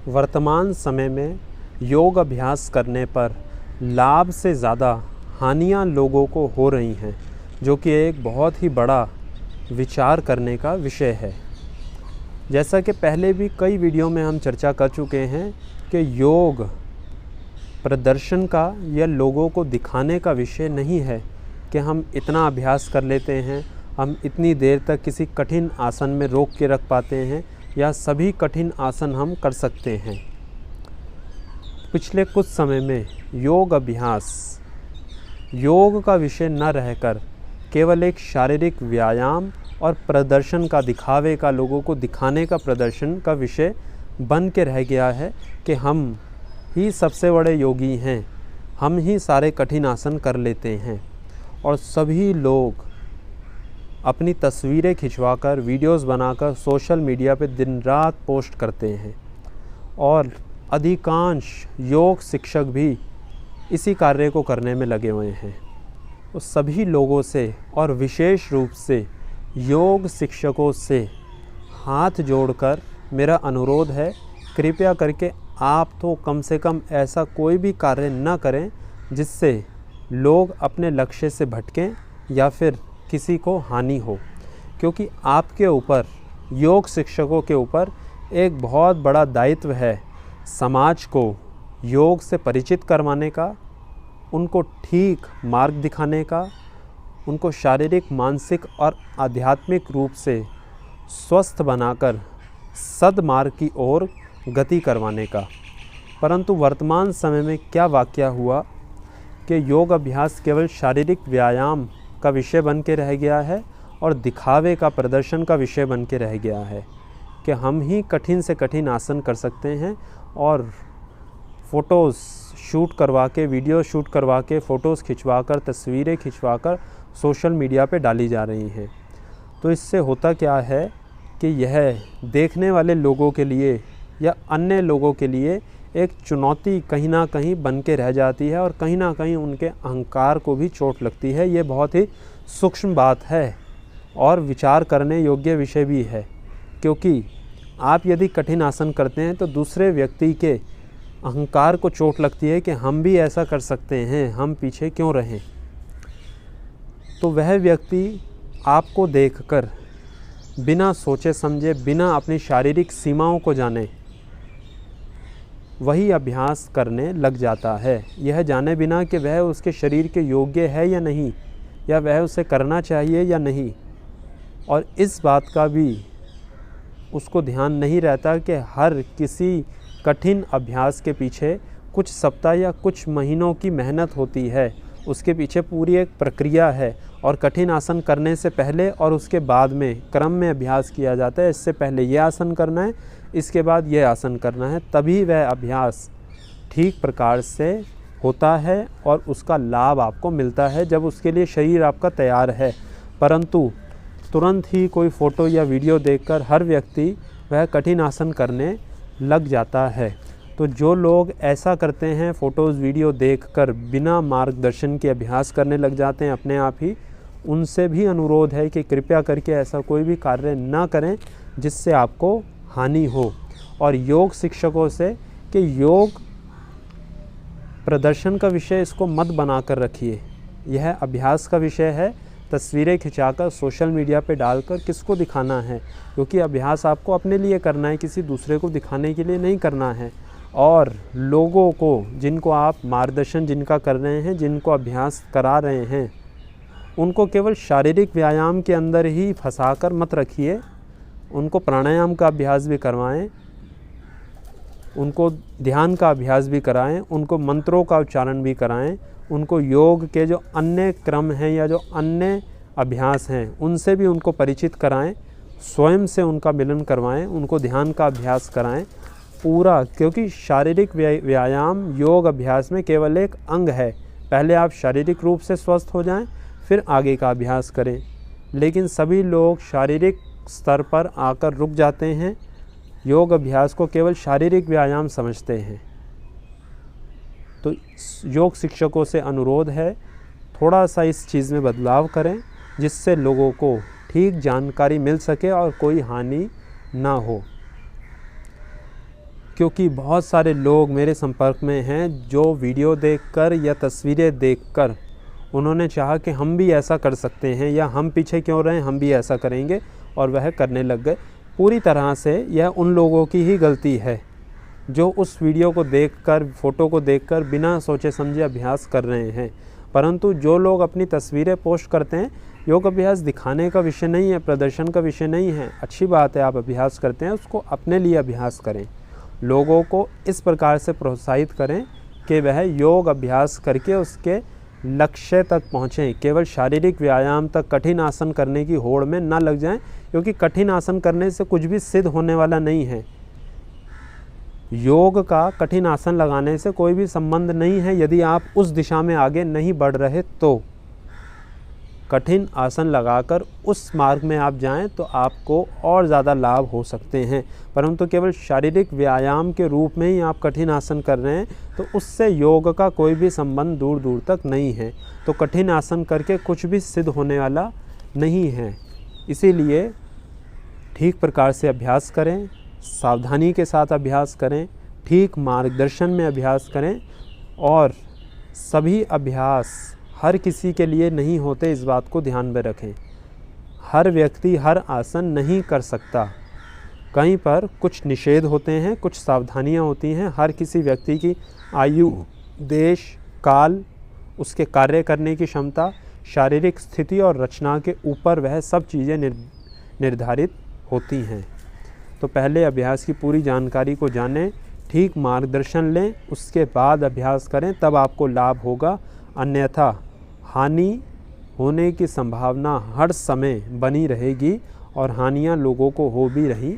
वर्तमान समय में योग अभ्यास करने पर लाभ से ज़्यादा हानियाँ लोगों को हो रही हैं, जो कि एक बहुत ही बड़ा विचार करने का विषय है। जैसा कि पहले भी कई वीडियो में हम चर्चा कर चुके हैं कि योग प्रदर्शन का या लोगों को दिखाने का विषय नहीं है कि हम इतना अभ्यास कर लेते हैं, हम इतनी देर तक किसी कठिन आसन में रोक के रख पाते हैं या सभी कठिन आसन हम कर सकते हैं। पिछले कुछ समय में योग अभ्यास योग का विषय न रहकर केवल एक शारीरिक व्यायाम और प्रदर्शन का, दिखावे का, लोगों को दिखाने का प्रदर्शन का विषय बन के रह गया है कि हम ही सबसे बड़े योगी हैं, हम ही सारे कठिन आसन कर लेते हैं। और सभी लोग अपनी तस्वीरें खिंचवाकर, वीडियोस बनाकर सोशल मीडिया पे दिन रात पोस्ट करते हैं और अधिकांश योग शिक्षक भी इसी कार्य को करने में लगे हुए हैं। तो सभी लोगों से और विशेष रूप से योग शिक्षकों से हाथ जोड़कर मेरा अनुरोध है, कृपया करके आप तो कम से कम ऐसा कोई भी कार्य न करें जिससे लोग अपने लक्ष्य से भटकें या फिर किसी को हानि हो, क्योंकि आपके ऊपर, योग शिक्षकों के ऊपर एक बहुत बड़ा दायित्व है समाज को योग से परिचित करवाने का, उनको ठीक मार्ग दिखाने का, उनको शारीरिक, मानसिक और आध्यात्मिक रूप से स्वस्थ बनाकर सद्मार्ग की ओर गति करवाने का। परंतु वर्तमान समय में क्या वाक़या हुआ कि योग अभ्यास केवल शारीरिक व्यायाम का विषय बन के रह गया है और दिखावे का, प्रदर्शन का विषय बन के रह गया है कि हम ही कठिन से कठिन आसन कर सकते हैं और फ़ोटोज़ शूट करवा के, वीडियो शूट करवा के, फ़ोटोज़ खिंचवाकर, तस्वीरें खिंचवाकर सोशल मीडिया पे डाली जा रही हैं। तो इससे होता क्या है कि यह देखने वाले लोगों के लिए या अन्य लोगों के लिए एक चुनौती कहीं ना कहीं बन के रह जाती है और कहीं ना कहीं उनके अहंकार को भी चोट लगती है। ये बहुत ही सूक्ष्म बात है और विचार करने योग्य विषय भी है, क्योंकि आप यदि कठिन आसन करते हैं तो दूसरे व्यक्ति के अहंकार को चोट लगती है कि हम भी ऐसा कर सकते हैं, हम पीछे क्यों रहें। तो वह व्यक्ति आपको देखकर बिना सोचे समझे, बिना अपनी शारीरिक सीमाओं को जाने वही अभ्यास करने लग जाता है, यह जाने बिना कि वह उसके शरीर के योग्य है या नहीं, या वह उसे करना चाहिए या नहीं। और इस बात का भी उसको ध्यान नहीं रहता कि हर किसी कठिन अभ्यास के पीछे कुछ सप्ताह या कुछ महीनों की मेहनत होती है, उसके पीछे पूरी एक प्रक्रिया है और कठिन आसन करने से पहले और उसके बाद में क्रम में अभ्यास किया जाता है। इससे पहले ये आसन करना है, इसके बाद ये आसन करना है, तभी वह अभ्यास ठीक प्रकार से होता है और उसका लाभ आपको मिलता है जब उसके लिए शरीर आपका तैयार है। परंतु तुरंत ही कोई फ़ोटो या वीडियो देखकर हर व्यक्ति वह कठिन आसन करने लग जाता है। तो जो लोग ऐसा करते हैं, फ़ोटोज़ वीडियो देखकर बिना मार्गदर्शन के अभ्यास करने लग जाते हैं अपने आप ही, उनसे भी अनुरोध है कि कृपया करके ऐसा कोई भी कार्य ना करें जिससे आपको हानि हो। और योग शिक्षकों से कि योग प्रदर्शन का विषय इसको मत बना कर रखिए, यह अभ्यास का विषय है। तस्वीरें खिंचाकर सोशल मीडिया पे डालकर किसको दिखाना है, क्योंकि अभ्यास आपको अपने लिए करना है, किसी दूसरे को दिखाने के लिए नहीं करना है। और लोगों को, जिनको आप मार्गदर्शन जिनका कर रहे हैं, जिनको अभ्यास करा रहे हैं, उनको केवल शारीरिक व्यायाम के अंदर ही फंसाकर मत रखिए, उनको प्राणायाम का अभ्यास भी करवाएं, उनको ध्यान का अभ्यास भी कराएं, उनको मंत्रों का उच्चारण भी कराएं, उनको योग के जो अन्य क्रम हैं या जो अन्य अभ्यास हैं उनसे भी उनको परिचित कराएं, स्वयं से उनका मिलन करवाएं, उनको ध्यान का अभ्यास कराएं पूरा, क्योंकि शारीरिक व्यायाम योग अभ्यास में केवल एक अंग है। पहले आप शारीरिक रूप से स्वस्थ हो जाएं, फिर आगे का अभ्यास करें। लेकिन सभी लोग शारीरिक स्तर पर आकर रुक जाते हैं, योग अभ्यास को केवल शारीरिक व्यायाम समझते हैं। तो योग शिक्षकों से अनुरोध है, थोड़ा सा इस चीज़ में बदलाव करें जिससे लोगों को ठीक जानकारी मिल सके और कोई हानि ना हो। क्योंकि बहुत सारे लोग मेरे संपर्क में हैं जो वीडियो देखकर या तस्वीरें देखकर उन्होंने चाहा कि हम भी ऐसा कर सकते हैं या हम पीछे क्यों रहें, हम भी ऐसा करेंगे, और वह करने लग गए। पूरी तरह से यह उन लोगों की ही गलती है जो उस वीडियो को देखकर, फ़ोटो को देखकर बिना सोचे समझे अभ्यास कर रहे हैं। परंतु जो लोग अपनी तस्वीरें पोस्ट करते हैं, योग अभ्यास दिखाने का विषय नहीं है, प्रदर्शन का विषय नहीं है। अच्छी बात है, आप अभ्यास करते हैं, उसको अपने लिए अभ्यास करें। लोगों को इस प्रकार से प्रोत्साहित करें कि वह योग अभ्यास करके उसके लक्ष्य तक पहुँचें। केवल शारीरिक व्यायाम तक कठिन आसन करने की होड़ में ना लग जाएं, क्योंकि कठिन आसन करने से कुछ भी सिद्ध होने वाला नहीं है। योग का कठिन आसन लगाने से कोई भी संबंध नहीं है। यदि आप उस दिशा में आगे नहीं बढ़ रहे तो कठिन आसन लगाकर उस मार्ग में आप जाएं तो आपको और ज़्यादा लाभ हो सकते हैं। परंतु केवल शारीरिक व्यायाम के रूप में ही आप कठिन आसन कर रहे हैं तो उससे योग का कोई भी संबंध दूर दूर तक नहीं है। तो कठिन आसन करके कुछ भी सिद्ध होने वाला नहीं है। इसीलिए ठीक प्रकार से अभ्यास करें, सावधानी के साथ अभ्यास करें, ठीक मार्गदर्शन में अभ्यास करें। और सभी अभ्यास हर किसी के लिए नहीं होते, इस बात को ध्यान में रखें। हर व्यक्ति हर आसन नहीं कर सकता। कहीं पर कुछ निषेध होते हैं, कुछ सावधानियां होती हैं। हर किसी व्यक्ति की आयु, देश, काल, उसके कार्य करने की क्षमता, शारीरिक स्थिति और रचना के ऊपर वह सब चीज़ें निर्धारित होती हैं। तो पहले अभ्यास की पूरी जानकारी को जानें, ठीक मार्गदर्शन लें, उसके बाद अभ्यास करें, तब आपको लाभ होगा। अन्यथा हानि होने की संभावना हर समय बनी रहेगी और हानियां लोगों को हो भी रही